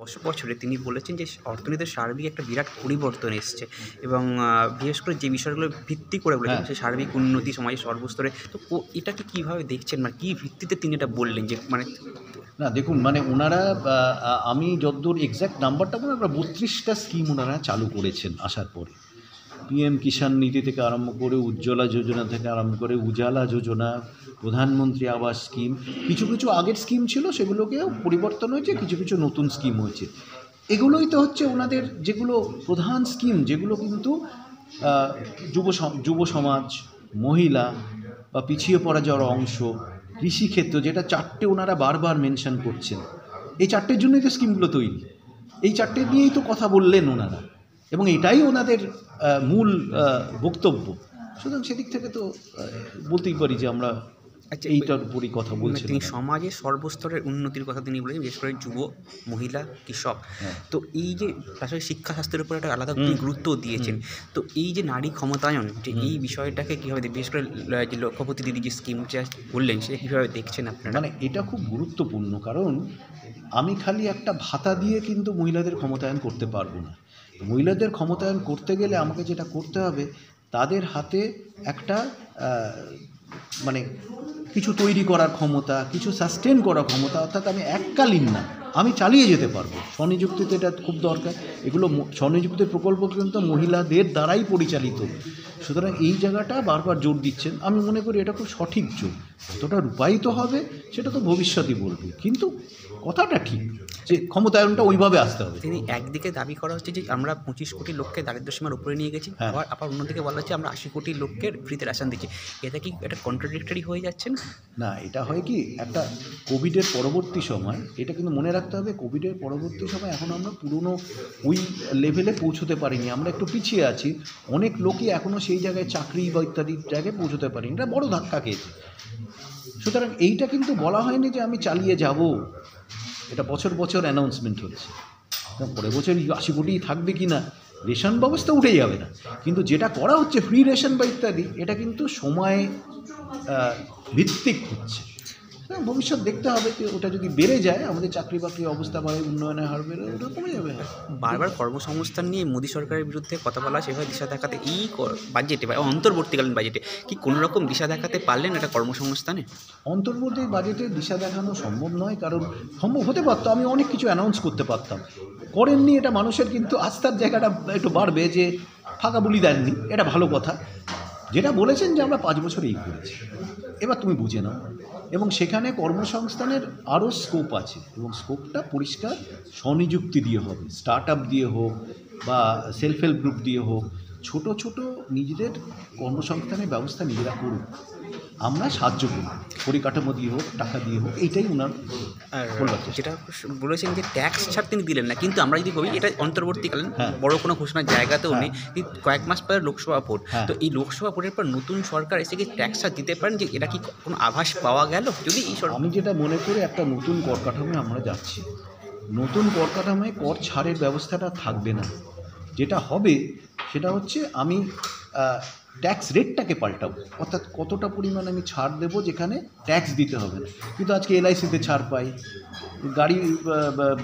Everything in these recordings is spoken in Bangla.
10 বছরে তিনি বলেছেন যে অর্থনীতির সার্বিক একটা বিরাট পরিবর্তন এসছে এবং বিশেষ করে যে বিষয়গুলো ভিত্তি করে বলেছেন সেই সার্বিক উন্নতি সমাজের সর্বস্তরে। তো এটাকে কীভাবে দেখছেন, মানে কী ভিত্তিতে তিনি এটা বললেন যে মানে? না দেখুন, মানে ওনারা আমি যতদূর এক্স্যাক্ট নাম্বারটা বলবো, 32টা স্কিম ওনারা চালু করেছেন আসার পরে। পিএম কিষাণ নিধি থেকে আরম্ভ করে উজ্জ্বলা যোজনা থেকে আরম্ভ করে উজালা যোজনা, প্রধানমন্ত্রী আবাস স্কিম, কিছু কিছু আগের স্কিম ছিল সেগুলোকেও পরিবর্তন হয়েছে, কিছু কিছু নতুন স্কিম হয়েছে। এগুলোই তো হচ্ছে ওনাদের যেগুলো প্রধান স্কিম, যেগুলো কিন্তু যুব সমাজ, মহিলা বা পিছিয়ে পড়া যাওয়ার অংশ, কৃষিক্ষেত্র, যেটা 4টে ওনারা বারবার মেনশন করছেন। এই 4টের জন্যই তো স্কিমগুলো তৈরি, এই 4টে নিয়েই তো কথা বললেন ওনারা, এবং এটাই ওনাদের মূল বক্তব্য। সুতরাং সেদিক থেকে তো বলতেই পারি যে আমরা এইটার উপরই কথা বলছি। তিনি সমাজের সর্বস্তরের উন্নতির কথা তিনি বলেছেন, বিশেষ করে যুব, মহিলা, কৃষক। তো এই যে পাশাপাশি শিক্ষা স্বাস্থ্যের উপর একটা আলাদা গুরুত্ব দিয়েছেন। তো এই যে নারী ক্ষমতায়ন, যে এই বিষয়টাকে কীভাবে, বিশেষ করে যে লক্ষ্যপতি দিদি যে স্কিমটা বললেন সেটা কীভাবে দেখছেন আপনারা? মানে এটা খুব গুরুত্বপূর্ণ, কারণ আমি খালি একটা ভাতা দিয়ে কিন্তু মহিলাদের ক্ষমতায়ন করতে পারবো না। মহিলাদের ক্ষমতায়ন করতে গেলে আমাকে যেটা করতে হবে, তাদের হাতে একটা মানে কিছু তৈরি করার ক্ষমতা, কিছু সাস্টেন করার ক্ষমতা, অর্থাৎ আমি এককালীন না, আমি চালিয়ে যেতে পারবো। স্বনিযুক্তিতে এটা খুব দরকার। এগুলো স্বনিযুক্তির প্রকল্প কিন্তু মহিলাদের দ্বারাই পরিচালিত। সুতরাং এই জায়গাটা বারবার জোর দিচ্ছেন, আমি মনে করি এটা খুব সঠিক জোর। কতটা রূপায়িত হবে সেটা তো ভবিষ্যতই বলবে, কিন্তু কথাটা ঠিক যে ক্ষমতায়নটা ওইভাবে আসতে হবে। তিনি একদিকে দাবি করা হচ্ছে যে আমরা 25 কোটি লোককে দারিদ্র্যসীমার উপরে নিয়ে গেছি, আবার অন্যদিকে বলা হচ্ছে আমরা 80 কোটি লোককে ফ্রিতে রেশন দিচ্ছি। এটা কি একটা কন্ট্রাডিক্টরি হয়ে যাচ্ছে না? না, এটা হয় কি, একটা কোভিডের পরবর্তী সময়, এটা কিন্তু মনে রাখতে হবে, কোভিডের পরবর্তী সময় এখন আমরা পুরনো ওই লেভেলে পৌঁছতে পারিনি, আমরা একটু পিছিয়ে আছি। অনেক লোকই এখনও সেই জায়গায় চাকরি বা ইত্যাদি জায়গায় পৌঁছতে পারিনি, এটা বড় ধাক্কা খেয়েছে। সুতরাং এইটা কিন্তু বলা হয়নি যে আমি চালিয়ে যাব, এটা বছর বছর অ্যানাউন্সমেন্ট হচ্ছে। পরের বছর 80 কোটিই থাকবে কি না, রেশন ব্যবস্থা উঠে যাবে না, কিন্তু যেটা করা হচ্ছে ফ্রি রেশন বা ইত্যাদি, এটা কিন্তু সময় ভিত্তিক হচ্ছে। ভবিষ্যৎ দেখতে হবে যে ওটা যদি বেড়ে যায়, আমাদের চাকরি বাকরির অবস্থা বাড়ে, উন্নয়নের হার বেড়ে, ওটা কমে যাবে। বারবার কর্মসংস্থান নিয়ে মোদী সরকারের বিরুদ্ধে কথা বলা, সেভাবে দিশা দেখাতে এই বাজেটে বা অন্তর্বর্তীকালীন বাজেটে কি কোনো রকম দিশা দেখাতে পারলেন এটা কর্মসংস্থানে? অন্তর্বর্তী বাজেটে দিশা দেখানো সম্ভব নয়, কারণ সম্ভব হতে পারতো, আমি অনেক কিছু অ্যানাউন্স করতে পারতাম, করেননি। এটা মানুষের কিন্তু আস্থার জায়গাটা একটু বাড়বে যে ফাঁকা বলি দেননি, এটা ভালো কথা। যেটা বলেছেন যে আমরা 5 বছর এই করেছি, এবার তুমি বুঝে নাও। এবং সেখানে কর্মসংস্থানের আরও স্কোপ আছে, এবং স্কোপটা পরিষ্কার স্বনিযুক্তি দিয়ে হবে, স্টার্ট আপ দিয়ে হোক বা সেলফ হেল্প গ্রুপ দিয়ে হোক, ছোট ছোট নিজেদের কর্মসংস্থানের ব্যবস্থা নিজেরা করুক, আমরা সাহায্য করি, পরিকাঠামো দিয়ে হোক, টাকা দিয়ে হোক, এইটাই ওনার বলবার। যেটা বলেছেন যে ট্যাক্স ছাড় তিনি দিলেন না, কিন্তু আমরা যদি বলি এটা অন্তর্বর্তীকালীন বড় কোনো ঘোষণার জায়গাতেও নেই। কয়েক মাস পরে লোকসভা ভোট, তো এই লোকসভা ভোটের পর নতুন সরকার এসে কি ট্যাক্স ছাড় দিতে পারেন, যে এটা কি কোনো আভাস পাওয়া গেল? যদি এই আমি যেটা মনে করি, একটা নতুন কর কাঠামোয় আমরা যাচ্ছি, নতুন কর কাঠামোয় কর ছাড়ের ব্যবস্থাটা থাকবে না। যেটা হবে সেটা হচ্ছে আমি ট্যাক্স রেটটাকে পাল্টাবো, অর্থাৎ কতটা পরিমাণ আমি ছাড় দেবো যেখানে ট্যাক্স দিতে হবে না। কিন্তু আজকে এলআইসিতে ছাড় পাই,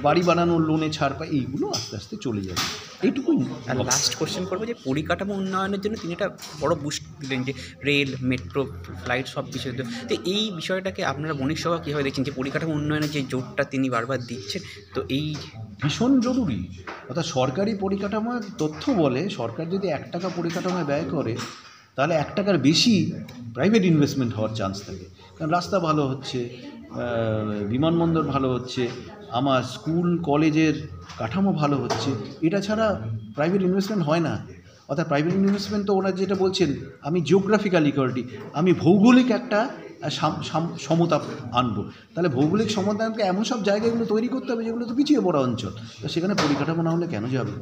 বাড়ি বানানোর লোনে ছাড় পাই, এইগুলো আস্তে আস্তে চলে যাবে, এইটুকুই। আর লাস্ট কোশ্চেন করবো যে পরিকাঠামো উন্নয়নের জন্য তিনি একটা বড় বুস্ট দিলেন, যে রেল, মেট্রো, ফ্লাইট সব বিষয়। তো এই বিষয়টাকে আপনারা বণিক সভা কীভাবে দেখছেন, যে পরিকাঠামো উন্নয়নের যে জোরটা তিনি বারবার দিচ্ছেন? তো এই ভীষণ জরুরি। অর্থাৎ সরকারি পরিকাঠামোর তথ্য বলে, সরকার যদি 1 টাকা পরিকাঠামোয় ব্যয় করে, তাহলে 1 টাকার বেশি প্রাইভেট ইনভেস্টমেন্ট হওয়ার চান্স থাকে। কারণ রাস্তা ভালো হচ্ছে, বিমানবন্দর ভালো হচ্ছে, আমার স্কুল কলেজের কাঠামো ভালো হচ্ছে, এটা ছাড়া প্রাইভেট ইনভেস্টমেন্ট হয় না। অর্থাৎ প্রাইভেট ইনভেস্টমেন্ট তো ওনারা যেটা বলছেন, আমি জিওগ্রাফিক্যাল ইকুয়ালিটি, আমি ভৌগোলিক একটা সমতা আনবো, তাহলে ভৌগোলিক সমতাকে এমন সব জায়গাগুলো তৈরি করতে হবে যেগুলো তো পিছিয়ে পড়া অঞ্চল, তো সেখানে পরিকাঠামো না হলে কেন যাবে?